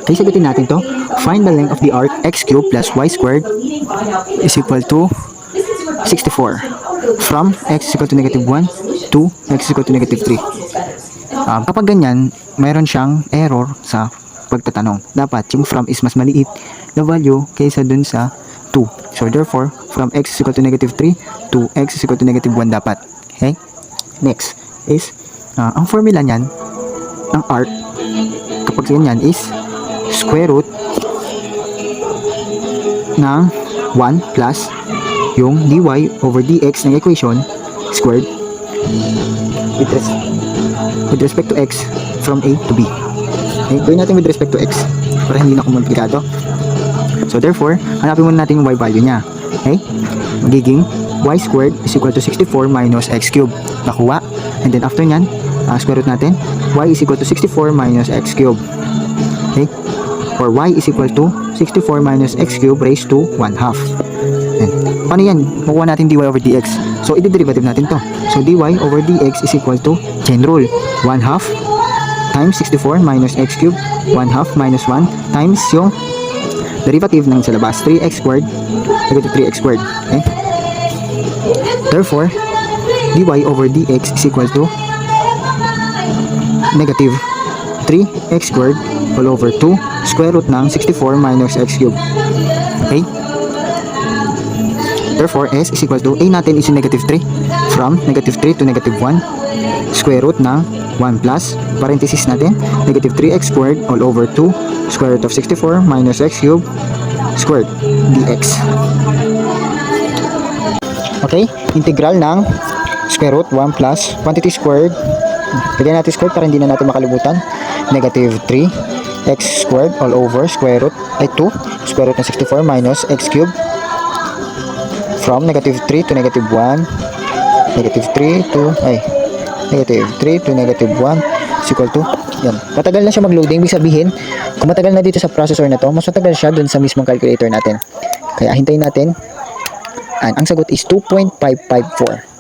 Okay, sagutin natin to. Find the length of the arc x cubed plus y squared is equal to 64. From x is equal to negative 1 to x is equal to negative 3. Kapag ganyan, mayroon siyang error sa pagtatanong. Dapat yung from is mas maliit na value kaysa dun sa 2. So therefore, from x is equal to negative 3 to x is equal to negative 1 dapat. Okay? Next is, ang formula niyan, ng arc, kapag ganyan is square root ng 1 plus yung dy over dx ng equation squared with respect to x from a to b. Okay, gawin natin with respect to x para hindi na kumplikado. So therefore, hanapin muna natin yung y value niya. Okay? Magiging y squared is equal to 64 minus x cubed. Nakuha. And then after nyan, square root natin, y is equal to 64 minus x cubed. Okay? Or y is equal to 64 minus x cubed raised to 1/2. Paano yan? Makuha natin dy over dx. So, i-derivative natin to. So, dy over dx is equal to chain rule. 1/2 times 64 minus x cubed. 1/2 minus 1 times yung derivative ng sa labas. 3x squared negative 3x squared. Okay? Therefore, dy over dx is equal to negative 3x squared all over 2 square root ng 64 minus x cubed. Okay? Therefore, s is equal to, a natin is negative 3. From negative 3 to negative 1, square root ng 1 plus, parenthesis natin, negative 3x squared all over 2, square root of 64 minus x cubed squared dx. Okay, integral ng square root 1 plus quantity squared, lagyan natin squared para hindi na natin makalimutan, negative 3x squared all over square root ay 2, square root ng 64 minus x cubed from negative 3 to negative 1, negative 3 to negative 1 is equal to, yan. Matagal na siya mag-loading, ibig sabihin, kung matagal na dito sa processor na to, mas matagal siya dun sa mismong calculator natin. Kaya hintayin natin, ang sagot is 2.554.